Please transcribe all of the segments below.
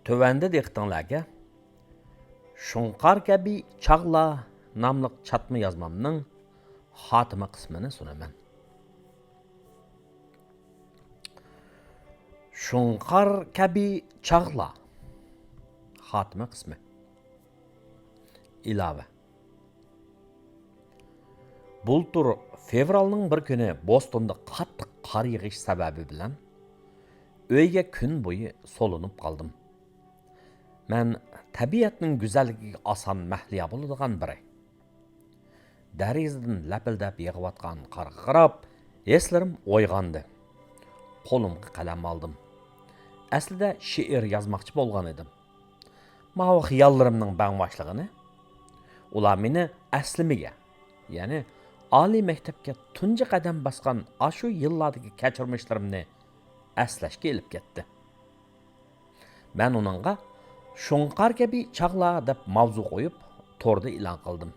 Tövəndə diqqətinizə Şunqar kabi çağla namlıq çatma yazmamның xatımı qismini sunaman. Şunqar kabi çağla xatımı qismi. İlave. Bultur fevralның bir күні Bostonda qattiq qar yağış səbəbi bilan öйге күн бойы солынып қалдым. Mən təbiətinin güzəlligiga asan məhliya bo'ladigan biri. Dərizdən ləpildəb yağıvatqan qarğa qarab, eslarim oyg'ondi. Qo'limga qalam aldım. Aslida she'r yozmoqchi bo'lgan edim. Mavo xiyollarimning bangboshlig'ini ular meni aslimiga, ya'ni oliy maktabga tunji qadam bosgan ashu yillardagi kechirmishlarimni aslashga elib ketdi. Men uningga Şunqar kabi çağla deb mavzu qo'yib, torda e'lon qildim.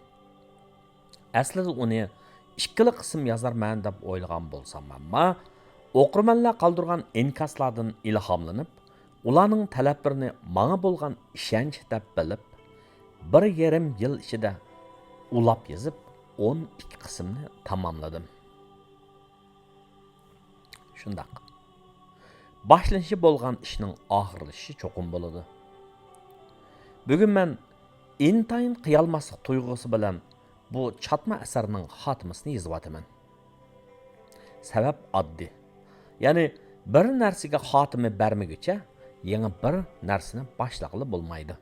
Aslida uni ikkili qism yozarman deb o'ylagan bo'lsam, ammo o'qirmanlar qoldirgan inkaslardan ilhomlanib, ularning talablarini menga bo'lgan ishonch deb bilib, 1,5 yil ichida ulab yozib, 12 qismni tamomladim. Shundaq. Boshlanishi bo'lgan ishning oxirlashi cho'qim bo'ladi. Bugun men intayin qiyalmaslik tuyg'usi bilan bu chatma asarning xotimasini yozyapman. Sabab oddiy. Ya'ni bir narsaga xotimi bermaguncha yangi bir narsani boshlaqli bo'lmaydi.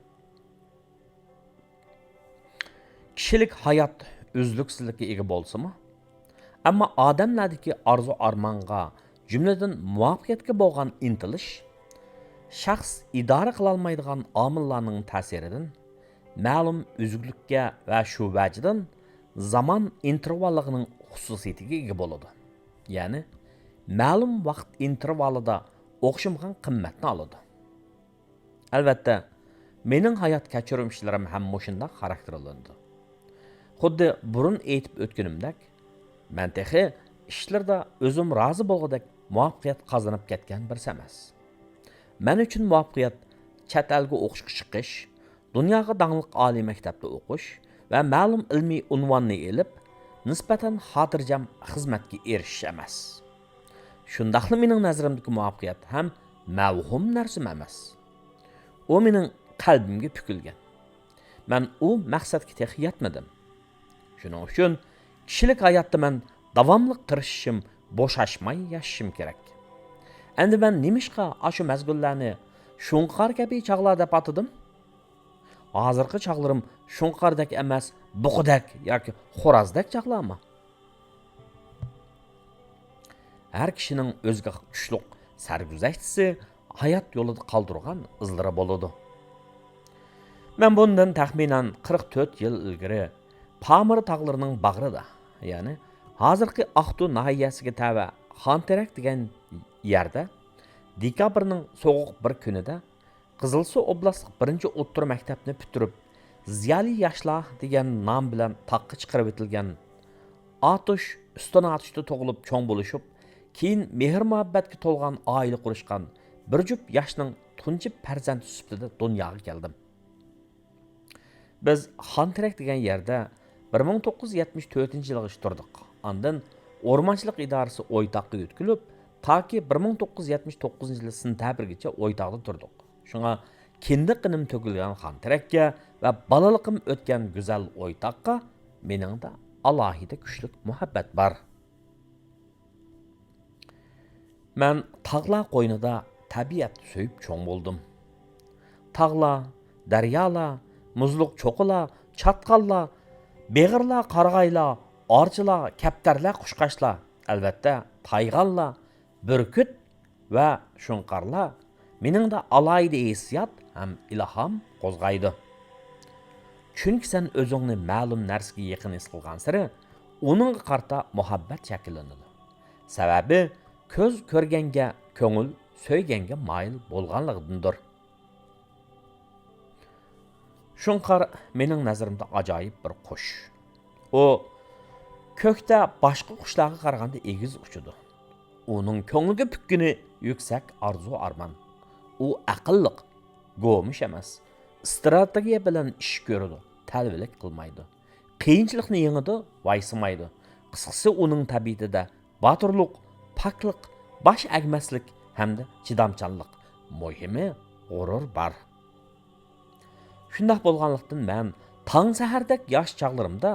Kishilik hayot uzluksizlikka ega bo'lsa-mu, ammo odamlardagi orzu-armonga, jumladan muvaffaqiyatga bo'lgan intilish shaxs idora qila olmaydigan omillarning ta'siridan, ma'lum uzuklikka va shu vajdan zamon intervalligining xususiyatiga ega bo'ladi. Ya'ni ma'lum vaqt intervallida o'xshamagan qimmatni oladi. Albatta, mening hayot kechirmishlarim ham shunday xarakterlandi. Xuddi burun aytib o'tganimdek, men texi ishlarda o'zim rozi bo'lgandek muvaffaqiyat qozonib ketgan birisi emas. Men uchun muvaffaqiyat chet elga o'qishga chiqish, dunyoga dangliq oliy maktabda o'qish va ma'lum ilmiy unvonni elib, nisbatan xotirjam xizmatga erishish emas. Shundaqli mening nazarimdagi muvaffaqiyat ham mavhum narsa emas. U mening qalbimga pukilgan. Men u maqsadga tex yetmadim. Shuning uchun kishilik hayotda men davomli tirishishim, bo'shashmay yashashim kerak. Endi men nimishqa ashu mazgullarni Şunqar kabi chaqlar deb atadim? Hozirgi chaqlarim Şunqardek emas, buqidek yoki xo'rozdek chaqlarmi? Har kishining o'ziga kuchli sarguzashtisi hayot yo'lida qoldirgan izlari bo'ladi. Men bundan taxminan 44 yil ilgari Pamir tog'larining bag'rida, ya'ni hozirgi Aqtu nahiyasiga tava Xonterak degan yerda dekabrning so'g'uq bir kunida Qizilsuv oblastlik 1-o'rta maktabni bitirib, Ziyoli yoshlar degan nom bilan taqqa chiqarib o'tilgan Atush ustuna atishda tug'ilib cho'ng bo'lishib, keyin mehr-muhabbatga to'lgan oila qurishgan bir jup yoshning tunji farzandi sifatida dunyoga keldim. Biz Xonterak degan yerda 1974-yilga turdik. Ondan O'rmonchilik idorasi O'ytoqqa yo'tkilib, toki 1979-yil sentabrgacha O'ytoqda turdik. Shunga kendi qinim to'kilgan Xonterakka va balaliqim o'tgan go'zal O'ytoqqa mening da alohida kuchli muhabbat bor. Men tog'lar qo'ynida tabiat so'yib cho'ng bo'ldim. Tog'lar, daryolar, muzliq cho'qilar, chatqallar, beg'irlar, qarag'aylar, orchilar, kaptarlar, qushqashlar, albatta, tayg'onlar, burkut va shunqarlar meningda alohida hissiyot ham ilhom qo'zg'aydi. Chunki sen o'zingni ma'lum narsaga yaqin his qilgan sari, uning qarta muhabbat shakllanadi. Sababi ko'z ko'rganga, ko'ngil so'yganga moyil bo'lganligidandir. Şunqar mening nazarimda ajoyib bir qush. U ko'kda boshqa qushlarga qaraganda egiz uchadi. Uning ko'ngliga pukkini yuksak arzu arman. U aqlliq, go'mish emas. Strategiya bilan ish ko'radi, talbilik qilmaydi. Qiyinchilikni yengadi, vaysimaydi. Qisqasi uning tabiatida botirlik, poklik, bosh agmaslik hamda chidamchanlik, muhimi g'urur bor. Shunday bo'lganlikdan men tong sahardek yosh chog'larimda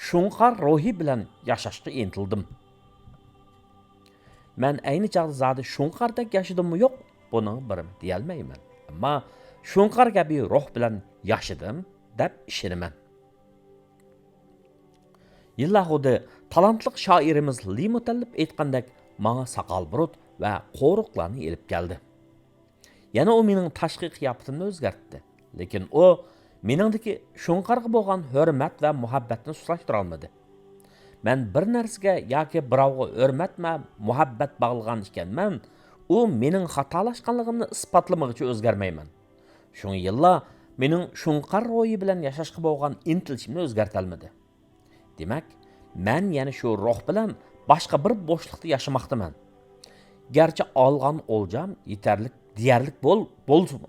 shunqar ruhi bilan yashashga intildim. Men ayni chog'da zodi shunqardek yashadimmi yo'q, buning birim deyolmayman. Ammo shunqar kabi ruh bilan yashadim deb ishonaman. Yillahudi talantli shoirimiz Li Mutallib aytgandek, menga saqal burut va qo'riqlarni elib keldi. Yana u mening tashqi qiyofatimni o'zgartdi. Lekin u meningdagi shunqarga bo'lgan hurmat va muhabbatni suslashtira olmadi. Men bir narsaga yoki birovga hurmat va muhabbat bog'lagan ekanman, u mening xatolashganligimni isbotlamoqchi o'zgarmayman. Shunga yillar mening shunqar ro'yi bilan yashashga bo'lgan intilishimni o'zgarta olmadi. Demak, men yana shu ruh bilan boshqa bir bo'shliqda yashamoqdaman. Garchi olgan o'ljam yetarlik, deyarlik bo'lsin.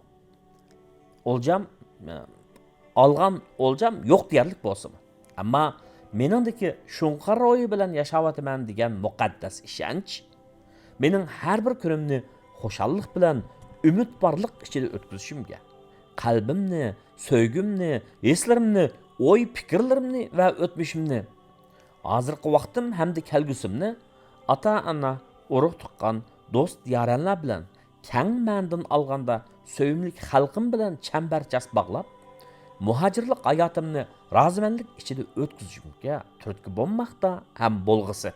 Olgan o'ljam yo'q deyarlik bo'lsin. Ammo meningdagi shunqar ro'yi bilan yashayapman degan muqaddas ishonch mening har bir kunimni xushallik bilan umidvorlik ichida o'tkazishimga, qalbimni, so'ygimni, hislarimni, o'y fikrlarimni va o'tmishimni, hozirgi vaqtim hamda kelgusimni ota-ona, urug' tuqqan, do'st yaranlar bilan keng ma'nodan olganda so'yimlik xalqim bilan chambarchas bog'lab, muhojirlik hayotimni rozimanlik ichida o'tkazishimga turtki bo'lmoqda ham bo'lg'isi.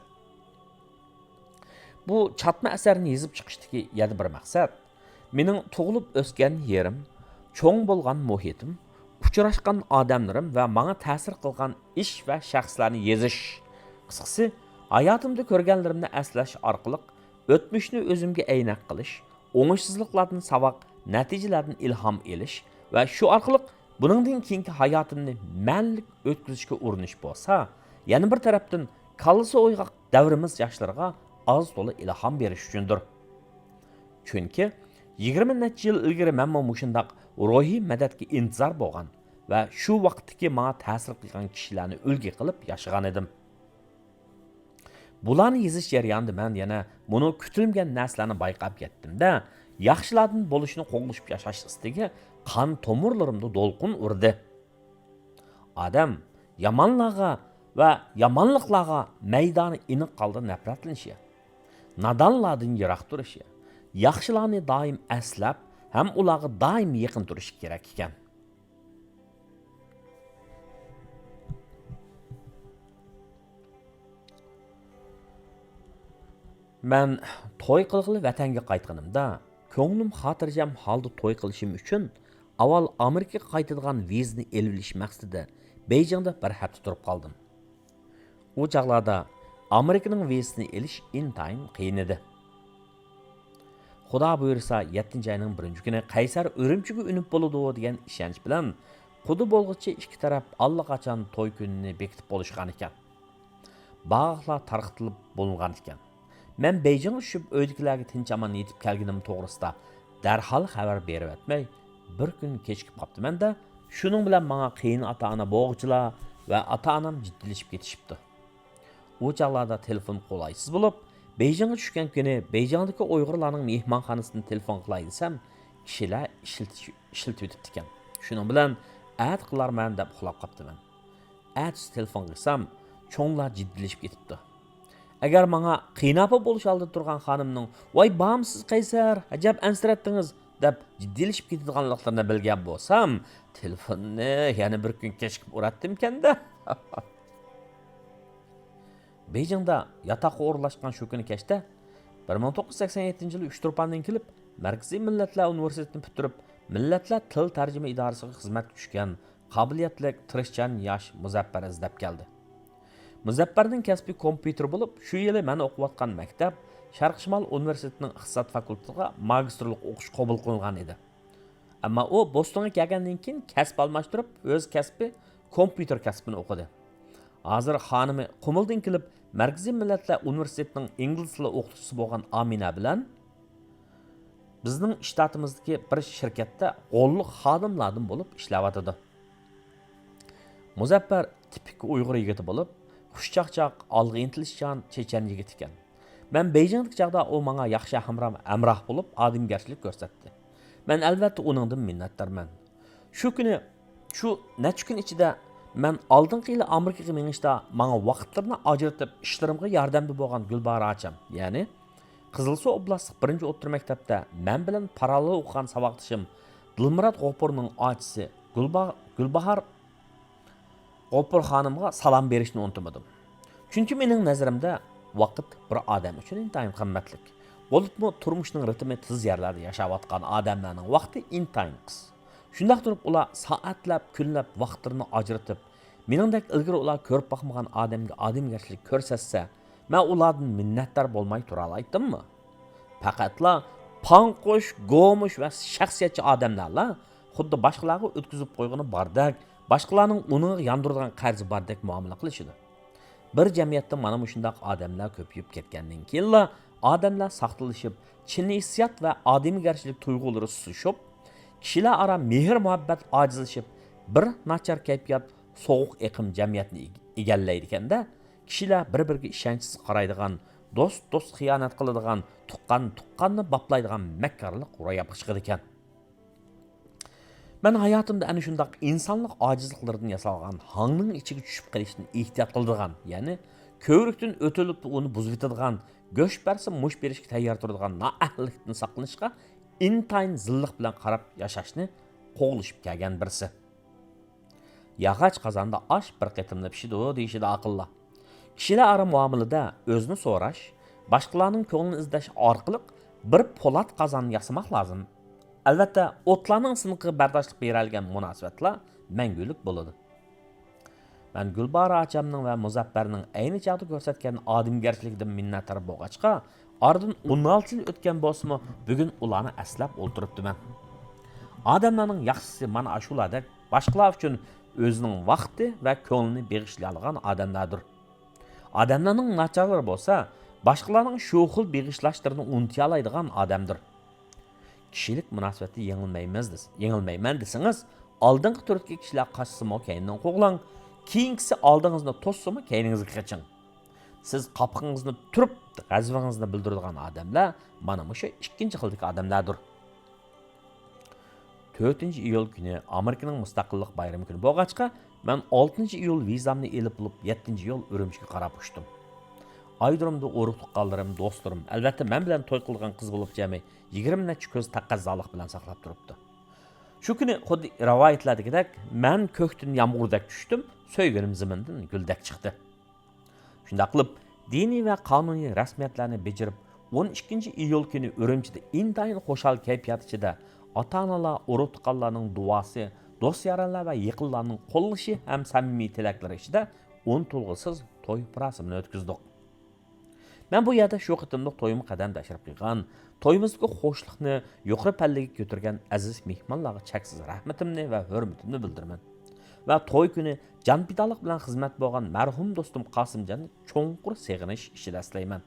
Bu chatma asarni yozib chiqishdagi yana bir maqsad mening tug'ilib o'sgan yerim, cho'ng bo'lgan muhitim, uchrashgan odamlarim va menga ta'sir qilgan ish va shaxslarni yozish. Qisqasi, hayotimda ko'rganlarimni aslash orqali o'tmishni o'zimga aynak qilish, o'ngishsizliklardan saboq, natijalardan ilhom olish va shu orqali buningdan keyingi hayotimni ma'nilik o'tkazishga urinish bo'lsa, yana bir tarafdan kallasi o'yg'oq davrimiz yoshlarga oz to'la ilhom berish uchundir. Chunki 20 necha yil ilgari men mushundaq ruhiy madadga intizor bo'lgan va shu vaqtdagi menga ta'sir qilgan kishilarni ulgi qilib yashagan edim. Bularni yozish jarayonida men yana buni kutilmagan narsalarni bayqab ketdim-da, yaxshilardan bo'lishni qo'g'lishib yashash istagi qon tomirlarimda do'lqin urdi. Odam yomonlarga va yomonliklarga maydoni iniq qoldi nafratlanishi, nadonlardan yiroq turishi, yaxshilarni doim aslab, ham ularga doim yaqin turish kerak ekan. Men to'y qilg'ili vatanga qaytganimda, ko'nglim xotirjam holda to'y qilishim uchun avval Amerikaga qaytadigan vizani elib olish maqsadida Beyjingda bir hafta turib qoldim. U chaqlarda Amerikaning vizasini elish intayin qiyin edi. Xudo buyursa 7-oyning 1-kuni Qaysar Urumchiga unib bo'ladi degan ishonch bilan qudu bo'lg'ichi ikki taraf allaqachon to'y kunini bekitib bo'lishgan ekan. Bog'lar tarqatilib bo'lingan ekan. Men Beyjingga tushib uydagilarga tinch amon yetib kelganim to'g'risida darhol xabar berib o'tmay, bir kun kechikib qolibman-da, shuning bilan menga qiyin ota-ona bo'g'chilar va ota-onam jiddilashib ketishibdi. U chaqlarda telefon qo'laysiz bo'lib, Beyjingga tushgan kuni Beyjingdagi Uyg'urlarning mehmonxonasidan telefon qilay desam, kishilar ishiltib o'tibdi ekan. Shuning bilan at qilarman deb uxlab qolibman. At telefon qilsam, cho'nglar jiddilashib ketibdi. Agar menga qiynapa bo'lish oldida turgan xonimning "Voy bamsiz Qaysar, ajab ansirattiniz" deb jiddilashib ketadiganliklarini bilgan bo'lsam, telefonni yana bir kun kechikib uratdim-kanda. Beyjingda yotoqqa o'rlashgan shu kuni kechda 1987-yili Uchturpandan kelib, Markaziy Millatlar universitetini bitirib, Millatlar til tarjima idorasiga xizmatga tushgan qobiliyatli, tirishchan yosh Muzaffar izlab keldi. Muzaffarning kasbi kompyuter bo'lib, shu yili men o'qiyotgan maktab Sharq Shimol universitetining iqtisod fakultetiga magistrlik o'qish qabul qilingan edi. Ammo u Bostonga kelgandan keyin kasb almashtirib, o'z kasbi kompyuter kasbini o'qidi. Hozir xonimi Qumuldan kelib, Markaziy Millatlar universitetining ingliz tili o'qituvchisi bo'lgan Amina bilan bizning shtatimizdagi bir shirkatda qo'lliq xodimlardan bo'lib ishlayotdi. Muzaffar tipik Uyg'ur yigiti bo'lib, xushchaqchaq, olg'a intilishchan chechan yigit ekan. Men Beyjingdagi chaqda u menga yaxshi hamroh bo'lib, odamgarchilik ko'rsatdi. Men albatta uningdan minnatdorman. Shu kuni, shu necha kun ichida men oldingi yili Amerikaga menishda menga vaqtlarni ajratib ishlarimga yordamda bo'lgan Gulbahor ocham, ya'ni Qizilsuv oblastlik 1-o'rta maktabda men bilan parallel o'qigan saboqdishim Dilmurod G'ofurning ochisi Gulbahor G'ofur xonimga salom berishni unutmadim. Chunki mening nazarimda vaqt bir odam uchun intayin qimmatlik. Bo'libmi turmushning ritmi tiz yerlarda yashayotgan odamlarning vaqti intayin qis. Shunday turib ular soatlab, kunlab vaqtlarini ajratib, meningdek ilgari ular ko'rib boqmagan odamga odamgarchilik ko'rsatsa, men ulardan minnatdor bo'lmay tura olaytimmi? Faqatla panqush, go'mush va shaxsiyatchi odamlarla xuddi boshqalarga o'tkazib qo'ygani bordek, boshqalarning uni yondiradigan qarzi bordek muomala qilishidi. Bir jamiyatda mana shunday odamlar ko'payib ketgandan keyin odamlar saqlashib, chin hissiyat va odamgarchilik tuyg'ulari susishib, kishilar aro mehr-muhabbat ojizlashib, bir nachar kayfiyat, sovuq iqlim jamiyatni egallaydi ekanda, kishilar bir-biriga ishonchsiz qaraydigan, do'st xiyonat qiladigan, tuqqanni baplaydigan makkarlik ro'yobga chiqadi ekan. Men hayotimda ana shunday insonlik ojizliklaridan yasalgan hangning ichiga tushib qolishdan ehtiyot qiladigan, ya'ni ko'rikdan o'tilib uni buzib yetadigan, go'sht bersa mush berishga tayyor turadigan noahlikdan saqlanishga intayin zilliq bilan qarab yashashni qo'g'lishib kelgan birisi. Yog'och qozonda osh bir qitimda pishidi deyishida aqllar. Kishilar aro muomalada o'zni so'rash, boshqalarning ko'nglini izlash orqali bir po'lat qozon yasamoq lozim. Albatta, o'tlarning siniqiga bardoshlik berilgan munosabatlar mangulik bo'ladi. Men Gulbahor achamning va Muzaffarning ayni chaqda ko'rsatgan odamgarchiligidan minnatdor bo'lg'achqa, oradan 16 yil o'tgan bo'lsa-mu, bugun ularni aslab o'ltiribdiman. Odamlarning yaxshisi mana shulardek boshqalar uchun o'zining vaqti va ko'nglini beg'ishlaydigan odamlardir. Odamlarning nacharlari bo'lsa, boshqalarning shu xil beg'ishlashlarini unuta oladigan odamdir. Kishilik munosabatda yengilmayman desangiz, oldingi turdagi kishilar qassimi keyindan qo'g'lang, keyingisi oldingizni to'ssimi keyningizga qaching. Siz qapqingizni turib, g'azabingizni bildiradigan odamlar mana shu ikkinchi xildagi odamlardir. 4-iyul kuni Amerikaning mustaqillik bayrami kuni bo'lg'achqa, men 6-iyul vizamni elib bo'lib 7-iyul Urumchiga qarab uçdum. Aydıramda o'ruq tuqqanlarim, do'stlarim, albatta men bilan to'y qilgan qiz bo'lib jami 20 necha ko'z taqazzoliq bilan saqlab turibdi. Shu kuni xuddi rivoyatlardagidek men ko'kdan yomg'irdak tushdim, so'yganim zamindan guldek chiqdi. Shunda qilib diniy va qonuniy rasmiyatlarni bejirib 12-iyul kuni Urumchida intayin xo'shal kayfiyat ichida ota-onalar, o'ruq tuqqanlarning duosi, do'st yaranlar va yaqinlarning qo'llashi ham samimiy tilaklari ichida unutilg'isiz to'y marosimini o'tkazdik. Men bu yerda shu qitimliq to'yimga qadam tashrif qilgan, to'yimizga xo'shlikni yuqori pallaga ko'targan aziz mehmonlarga cheksiz rahmatimni va hurmatimni bildiraman. Va to'y kuni jonpidalik bilan xizmat bo'lgan marhum do'stim Qosimjonni cho'nqur seg'inish ichida aslayman.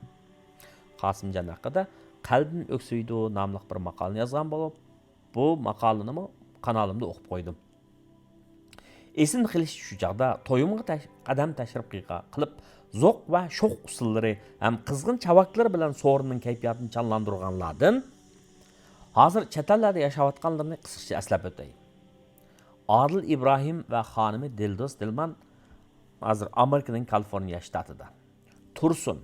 Qosimjon haqida Qalbim o'ksuydi nomli bir maqolani yozgan bo'lib, bu maqolani kanalimda o'qib qo'ydim. Esin qilish shu chaqda to'yimga qadam tashrif qilib zo'q va sho'x usullari ham qizg'in chavaklar bilan so'rining kayfiyatini chanlantirganlardan hozir chet ellarda yashayotganlarni qisqacha eslab o'tay. Adil Ibrohim va xonimi Dildoz Dilman hozir Amerikaning Kaliforniya shtatida. Tursun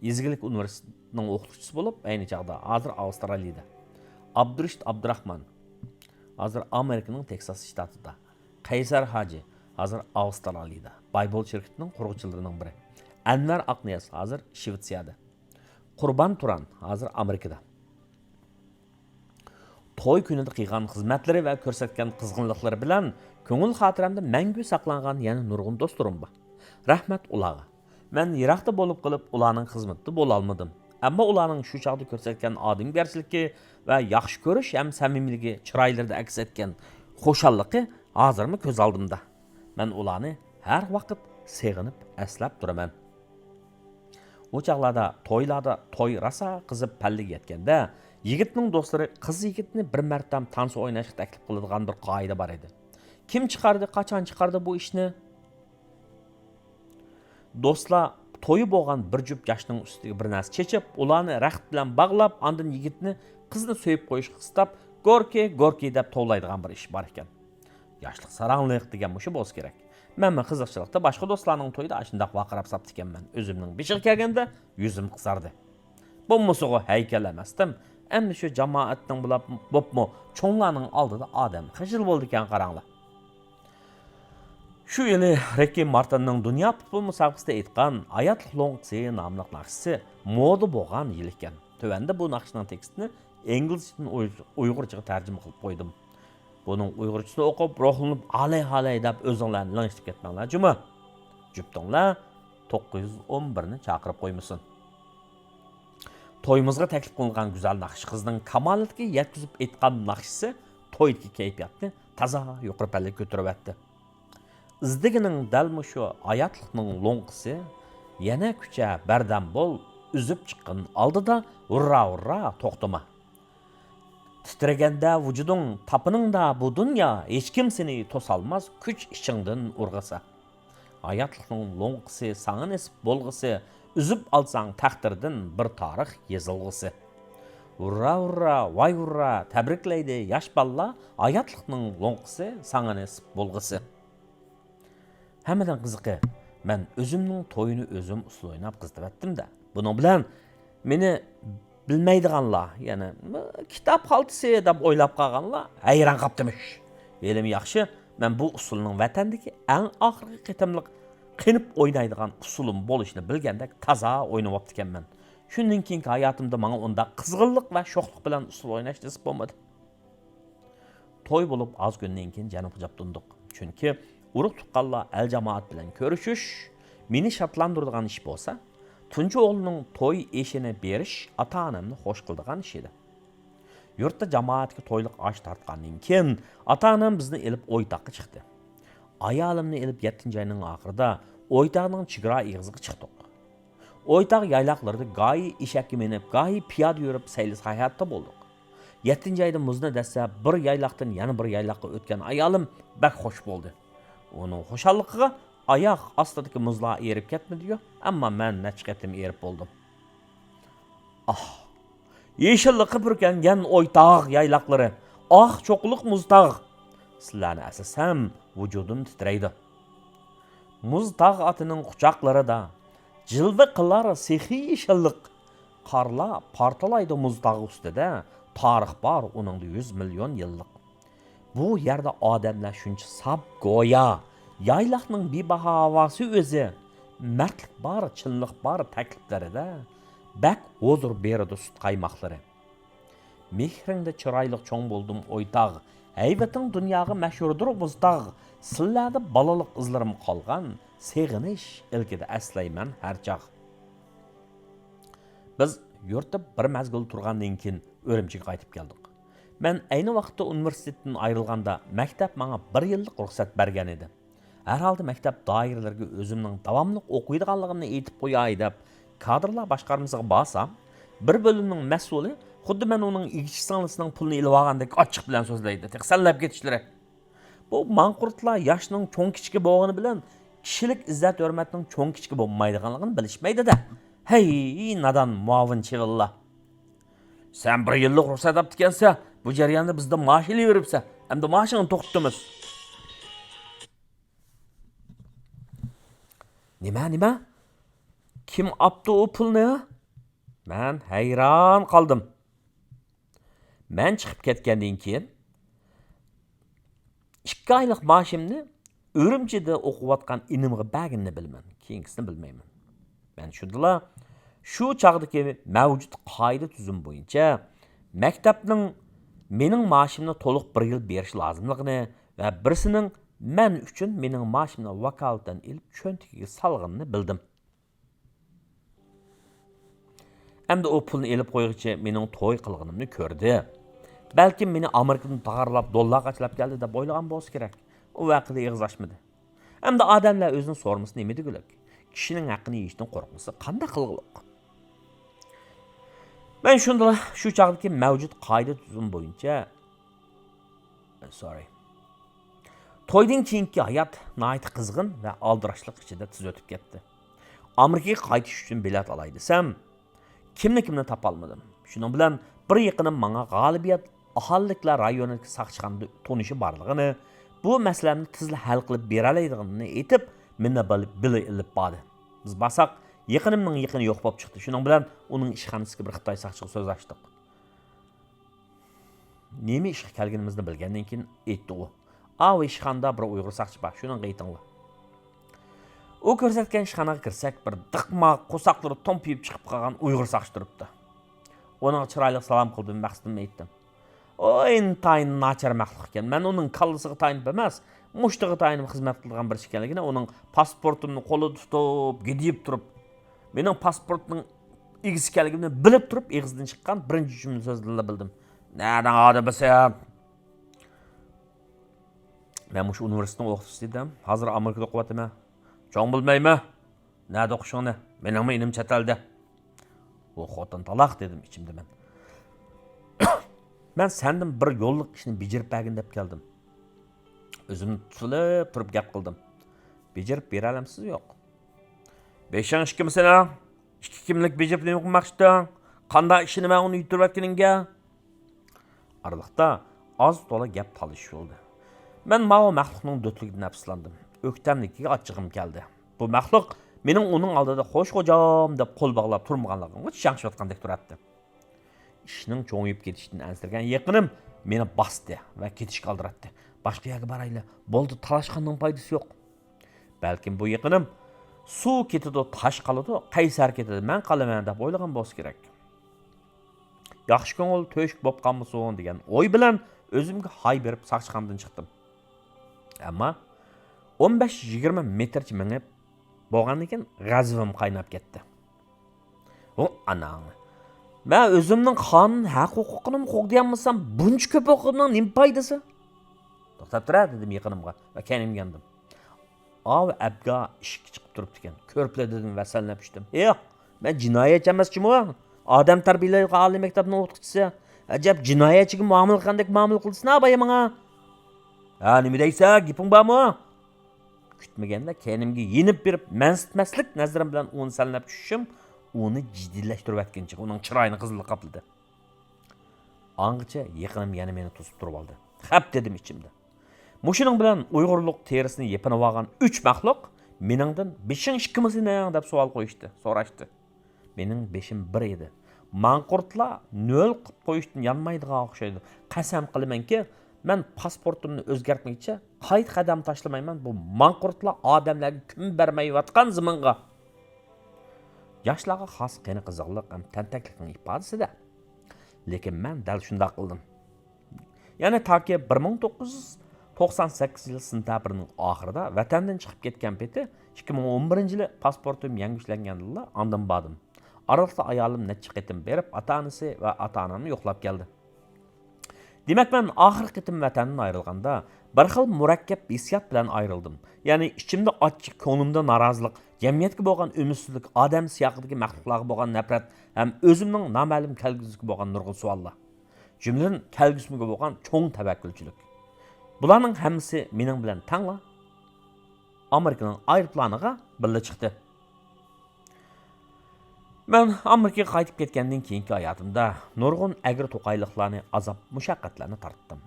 Ezgilik universitetining o'qituvchisi bo'lib, ayni chaqda hozir Avstraliyada. Abdurishid Abdurahman hozir Amerikaning Teksas shtatida. Qaysar Hoji hozir Avstraliyada. Baybol shirkatining quruvchilarining biri. Anvar Aqniyaz hozir Shvetsiyada. Qurbon Turan hozir Amerikada. To'y kunida qilgan xizmatlari va ko'rsatgan qizg'inliklari bilan ko'ngil xotiramda mangu saqlangan yana nurg'un do'stlarim bor. Rahmat ularga. Men yiroqda bo'lib qilib ularning xizmatida bo'la olmadim. Ammo ularning shu chaqda ko'rsatgan odamgarchiligi va yaxshi ko'rish ham samimiyligi chiroylarida aks etgan xo'shalligi hozirmi ko'z oldimda. Men ularni har vaqt seg'inib aslab turaman. O chaqlarda to'ylarda to'y rasa qizib pallaga yetganda Yigitning do'stlari qiz yigitni bir martam tansi o'ynashga taklif qiladigan bir qoida bor edi. Kim chiqardi, qachon chiqardi bu ishni? Do'stlar to'yi bo'lgan bir jup yoshning ustiga bir narsa chechib, ularni raxt bilan bog'lab, ondan yigitni qizni so'yib qo'yishga istab, gorki deb tovlaydigan bir ish bor ekan. Yoshlik sarangliq degan mushi bo'lsa kerak. Men qiziqchilikda boshqa do'stlarning to'yida shundoq vaqirab sapti ekanman. O'zimning beshiga kelganda yuzim qizardi. Bu musuqi haykal emasdim. Endi shu jamoatning bulab bo'pmi, cho'nglarning oldida odam qijil bo'ldi ekan qaranglar. Shu yili Ricky Martinning dunyo futbol musobaqasida aytgan Hayotlik lo'ngisi nomli naqshisi moda bo'lgan yil ekan. Tövəndə bu naqshning tekstini inglizchadan uyg'urchaga tarjima qilib qo'ydim. Buning uyg'urchasini o'qib, ruhlanib, alay deb o'zinglarni lanishtirib ketmanglar. Juma. Juptinglar 911 ni chaqirib qo'ymasin. To'yimizga taklif qilingan go'zal naqsh qizning kamolatiga yetkazib aytgan naqshisi to'ydagi kayfiyatni toza yuqori pallaga ko'tarib o'tdi. İzdigining dalmi shu hayotlikning lo'ngqisi yana kucha bardam bo'l, uzib chiqqan oldida urra to'xtama. Titraganda vujuding, tapiningda bu dunyo hech kim seni to'solmas kuch ichingdan urg'asa. Hayotlikning lo'ngqisi sana nisb bo'lg'isi, uzib olsang taqdirdan bir tarix yozilg'isi. Urra, vay urra, tabriklaydi yosh balla, hayotlikning lo'ngqisi sana nisb bo'lg'isi. Hammadan qiziqi, men o'zimning to'yini o'zim usul o'ynab qizdiratdim-da. Buning bilan meni bilmaydiganlar, ya'ni kitob xaltisi deb o'ylab qolganlar hayron qolibdimish. Elim yaxshi, men bu usulning vatandagi eng oxirgi qitimliq qinib o'ynaydigan usulim bo'lishini bilgandek toza o'ynab o'pti ekanman. Shundan keyingi hayotimda menga unda qizg'inlik va sho'xlik bilan usul o'ynash nasib bo'lmadi. To'y bo'lib oz kundan keyin janubga jabtundiq. Chunki urug' tuqqanlar el jamoat bilan ko'rishish meni shartlantiradigan ish bo'lsa, tunji o'g'lining to'y eshini berish ota-onamni xo'sh qildigan ish edi. Yurtda jamoatga to'yliq osh tortgandan keyin ota-onam bizni elib o'ytoqqa chiqdi. Ayolimni elib 7-oyning oxirida o'ytoqning chigara ig'ziga chiqdik. O'ytoq yayloqlarida go'yi eshakka minib, go'yi piyoda yurib sayli sayohatda bo'ldik. 7-oyda muzni desa bir yayloqdan yana bir yayloqqa o'tgan ayolim bak xo'sh bo'ldi. Onun xo'shalligiga oyoq ostidagi muzlar erib ketmadi-yu, ammo men nechqatim erib bo'ldim. Yeşillikqa burkangan o'ytoq yayloqlari, cho'qliq muztog'. Sizlarni asasam vujudim titraydi. Muztog' atining quchoqlarida jilva qilar sehiy yeşillik. Qarlar portalaydi muztog' ustida, tarix bor uning 100 million yillik. Bu yerda odamlar shuncha sab go'ya, yayloqning bebaho havosi o'zi, mardlik bor, chinlik bor takliflarida bak huzur beradi sut qaymoqlari. Mehringda chiroyli cho'ng bo'ldim o'ytoq, haybating dunyoga mashhurdir muztog'. Sizlarda balalik izlarim qolgan, seg'inish ilkida aslayman har chaq. Biz yurtda bir mazgil turgandan keyin O'rimchiga qaytib keldik. Men ayni vaqtda universitetdan ayrilganda maktab menga 1 yillik ruxsat bergan edi. Har holda maktab doiralariga o'zimning davomli o'qiydiganligimni aytib qo'yay deb kadrlar boshqarmasiga borsam, bir bo'limning mas'uli xuddi men uning ichki singlisining pulini ilib olgandek ochiq bilan so'zlaydi. Taqsallab ketishlari. Bu manqurtlar yoshning cho'ng kichki bo'lgani bilan kishilik izzat hurmatning cho'ng kichki bo'lmaydiganligini bilishmaydi-da. Hey, nadan muavin chivillar. Sen 1 yillik ruxsat olibdikansa, bu jarayonda bizda maash ilaveribsa, endi maoshingni to'xtatamiz. Nima? Kim olibdi u pulni? Men hayron qoldim. Men chiqib ketgandan keyin 2 oylik maoshimni O'rimchida o'qiyotgan inimga berganini bilman, keyingisini bilmayman. Men shundala shu chaqdagi mavjud qoida tuzum bo'yicha maktabning mening maoshimni to'liq 1 yil berish lozimligini va birisining men uchun mening maoshimni vakolatdan ilib cho'ntagiga solganini bildim. Endi o pulni elib qo'ygichi mening to'y qilganimni ko'rdi. Balki meni Amerikadan tag'arlab dollar qachlab keldi deb o'ylagan bo'lsa kerak. U vaqtida ig'iz ochmadi. Endi odamlar o'zini sormasa nima degulik? Kishining haqqini yeyishdan qo'rqmasa qanday qilg'iliq? Men shunda shu chaqdagi mavjud qoida tuzum bo'yicha to'ydan keyingi hayot nihoyat qizg'in va aldirashliq ichida tez o'tib ketdi. Amerikaga qaytish uchun bilet olay desam, kimni topolmadim. Shuning bilan bir yaqinim menga g'olibiyat aholiliklar rayonidagi saqchixonada tonishi borligini, bu masalani tezla hal qilib bera oladiganini aytib, meni bili ilib bordi. Biz basak yaqinimning yaqini yo'q bo'lib chiqdi. Shuning bilan uning ishxonasiga bir Xitoy saqchiga so'z ochdik. Nima ishga kelganimizni bilgandan keyin aytdi u. O ishxonada bir Uyg'ur saqchi bor, shuni aytinglar. U ko'rsatgan ishxonaga kirsak, bir diqma qo'saqlari tompiyib chiqib qolgan Uyg'ur saqchi turibdi. Ona chiroyli salom qildim, maqsadimni aytdim. O intayin nachar maxluq ekan. Men uning kallasiga tayinib emas, mushtiga tayinib xizmat qilgan bir ekanligini, uning pasportimni qo'lida tutib, gidib turib, mening pasportimning egisi ekanligimni bilib turib, egizdan chiqqan birinchi jumla so'zlarni bildim. Nereden adı bilsem? Ben şu üniversiteden o'qituvchi edim. Hozir Amerikada o'qiyapman. Cho'ng bilmaymi? Nerede o'qishingni? Mening inim chet elda. O xotin taloq dedim ichimda men. Men sendan bir yo'lliq ishni bejarib bergin deb keldim. O'zimni tutilib turib gap qildim. Bejarib bera olamsiz yo'q? 5-2 misan? 2 kimlik bejarib nima qilmoqchisan? Qanday ishini men uni yutirayotganingga? Aralıqda az to'la gap talish oldu. Men ma'o maxluqning do'tligidan afsuslandim. O'ktamligiga achchig'im keldi. Bu maxluq mening uning oldida xo'sh xo'jam deb qo'l bog'lab turmaganligimga chanqishayotgandek turardi. Ishning cho'ngib ketishidan ansirgan yaqinim meni bosdi va ketishga oldiratdi. Boshqa yerga borayli. Bo'ldi, talashganning foydasi yo'q. Balkim bu yaqinim suv ketidi, tosh qoladi, qaysar ketadi, men qolaman deb o'ylagan bo'lsa kerak. Yaxshi ko'ngil to'shik bo'lib qolmasin degan o'y bilan o'zimga hay berib saqchixonadan chiqdim. Ammo 15-20 metrcha minib bo'lgandan keyin g'azabim qaynab ketdi. O anam. Men o'zimning qonun haq huquqini qo'g'diyammasam, buncha ko'p o'qimning nima foydasi? To'xtab tur dedim yaqinimga va kenimga yandim. Av abga ishga chiqib turibdi ekan. Ko'rpla dedim va sallab tushdim. Yo'q, men jinoyatchi emaschiman. Adam tarbiyalaydigan oliy maktabning o'qituvchisi. Ajab jinoyatchiga muomala qilgandek muomala qilsin abay menga. Ha, nima deysan? Gaping bormi? Kutmaganda kenimga yenib berib, mansitmaslik nazarim bilan uni sallab tushishim uni jiddiylashtirib atgancha uning chiroyini qizillik qopladi. Angacha yiqinim yana meni to'sib turib oldi. Xap dedim ichimda. Mushuning bilan Uyg'urlik terisini yepinib olgan 3 maxluq meningdan 5-2 misan deb savol qo'yishdi, so'rashdi. Mening 5im 1 edi. Manqurtlar 0 qilib qo'yishdan yanmaydigan o'xshaydi. Qasam qilamanki, men pasportimni o'zgartmoqchi, qayt qadam tashlamayman. Bu manqurtlar odamlarga kun bermayotgan zamonga. Yoshlarga xos qani qiziqlik ham tantaklikning ifodasida. Lekin men dal shunday qildim. Ya'ni toki 1998 yil sentabrning oxirida vatandan chiqib ketgan peti 2011-yili pasportim yangilanganida ondan bordim. Aralıqda ayolim necha qitim berib, ota-onasi va ota-onamni yo'qlab keldi. Demak, men oxirgi qitim vatandan ayrilganda bir xil murakkab hissiyat bilan ayrildim. Ya'ni ichimda ochiq, ko'nglimda norozilik, jamiyatga bo'lgan umidsizlik, odam siyaqidagi maxluqlarga bo'lgan nafrat, ham o'zimning noma'lum kelgusiga bo'lgan nurg'un savollar. Jumladan kelgusimga bo'lgan cho'ng tavakkulchilik. Bularning hammasi mening bilan tangla Amerikaning aeroplaniga birga chiqdi. Men Amerikaga qaytib ketgandan keyingi hayotimda nurg'un agri to'qayliqlarni, azob, mushaqqatlarni tortdim.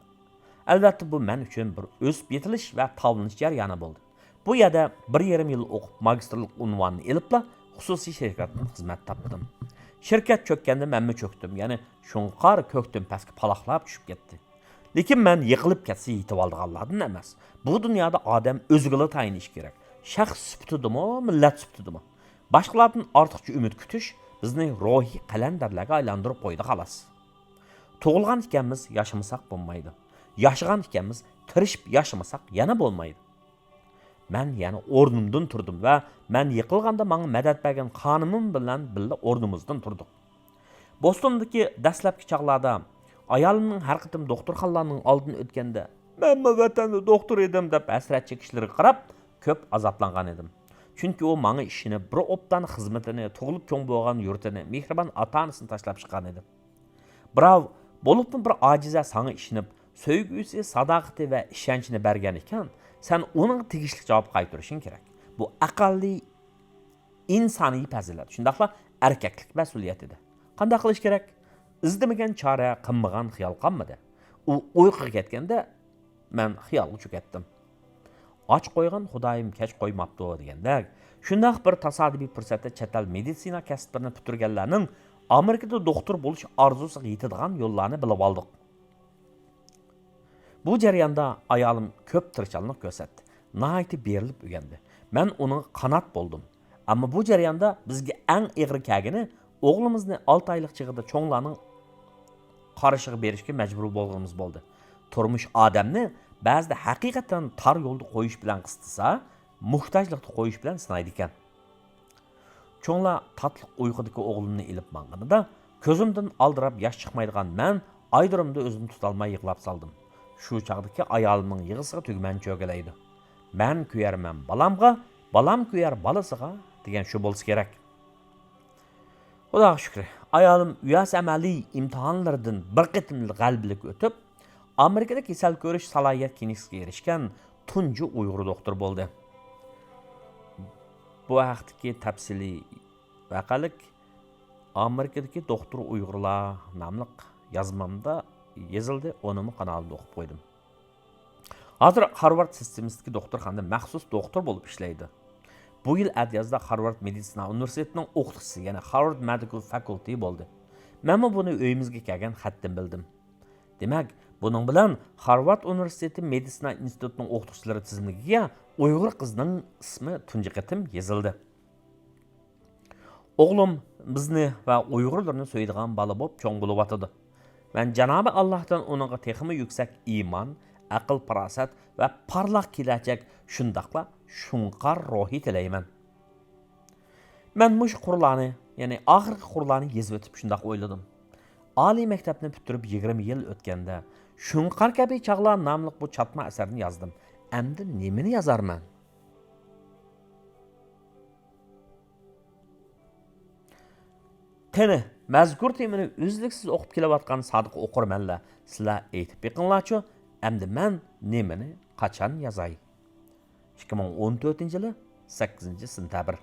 Albatta bu men uchun bir o'sib yetilish va tavlanish jarayoni bo'ldi. Bu yerda 1,5 yil o'qib magistrlik unvonini olibla xususiy shirkatda xizmat topdim. Shirkat cho'kkanda menmi cho'kdim, ya'ni shunqar ko'kdim pastga paloqlab tushib ketdi. Lekin men yiqilib ketsa yetib olganlardan emas. Bu dunyoda odam o'ziga tayinish kerak. Shaxs sifatidami, millat sifatidami? Boshqalardan ortiqcha umid kutish bizni ruhiy qalandarlarga aylantirib qo'ydi xolos. Tug'ilgan ekanmiz, yashamasak bo'lmaydi. Yashagan ekanmiz, tirishib yashamasak yana bo'lmaydi. Men yana o'rnimdan turdim va men yiqilganda menga madad bergan qonimim bilan birga o'rnimizdan turdik. Bostondagi dastlabki chaqlarda ayolimning har qitim doktorxonalarning oldidan o'tganda, "Men vatanda doktor edim" deb hasrat chekishlariga qarab ko'p azoblangan edim. Chunki u menga ishini, bir obdan xizmatini, tug'ilib cho'ng bo'lgan yurtini, mehribon ota-onasini tashlab chiqqan edi. Birov bo'libmi bir ojiza sana ishinib, söygüsü, sadoqati va ishonchini bergan ekan, sen uning tegishli javob qaytarishing kerak. Bu aqalli insoniy fazilat. Shundaqla erkaklik mas'uliyat edi. Qanday qilish kerak? İzdamagan chora, qilmagan xiyol qolmadi. U uyquga ketganda men xiyolga cho'katdim. Och qo'ygan Xudoyim kech qo'ymabdi degandek, shundaq bir tasodifiy fursatda chet el meditsina kasblarini bitirganlarning Amerikada doktor bo'lish orzusiga yetadigan yo'llarni bilib oldik. Bu jarayonda ayolim ko'p tirishchilik ko'rsatdi. Nihoyat berilib o'gandi. Men uning qanot bo'ldim. Ammo bu jarayonda bizga eng ig'ir kelgani o'g'limizni 6 oylik chig'ida cho'nglarning qarashiga berishga majbur bo'lganimiz bo'ldi. Turmush odamni ba'zida haqiqatan tar yo'lda qo'yish bilan qistisa, muhtojlikda qo'yish bilan sinaydi ekan. Cho'nglar tatliq uyqudagi o'g'limni ilib manganida ko'zimdan aldirab yosh chiqmaydigan men aydirimda o'zimni tutolmay yig'lab soldim. Shu chaqdagi ayolimning yig'isiga tugman cho'galaydi. Men kuyarman balamga, balam kuyar balasiga degan shu bo'lsa kerak. Xudoga shukr. Ayolim uyas amaliy imtihonlardan bir qitimli g'albilik o'tib, Amerikada kasal ko'rish salohiyat klinikasiga erishgan tunji Uyg'ur doktor bo'ldi. Bu haqdagi tafsiliy vaqalik Amerikadagi doktor Uyg'urlar nomli yozmamda yozildi, uni kanalda o'qib qo'ydim. Hozir Harvard sistemasidagi doktorxonada maxsus doktor bo'lib ishlaydi. Bu yil adyazda Harvard Meditsina universitetining o'qituvchisi, ya'ni Harvard Medical Faculty bo'ldi. Men buni uyimizga kelgan xatdan bildim. Demak, buning bilan Harvard Universiteti Meditsina institutining o'qituvchilari tizimiga Uyg'ur qizning ismi tunji qatim yozildi. O'g'lim bizni va Uyg'urlarni so'yadigan bola bo'lib cho'ng bo'lib atadi. Men Janobi Allohdan uningga texmi yuksak iymon, aql, farosat va parlaq kelajak shundaqla shunqar ruhi tilayman. Men mush qurlarni, ya'ni oxirgi qurlarni yezib o'tib shundaq o'yladim. Oliy maktabni bitirib 20 yil o'tganda shunqar kabi chaqlar nomli bu chatma asarni yozdim. Endi nimani yozarman? Qani, mazkur temani uzluksiz o'qib kelayotgan sodiq o'qirmanlar, sizlar aytib beqinglarchi, endi men nimani qachon yozay? 2014-yili 8-sentabr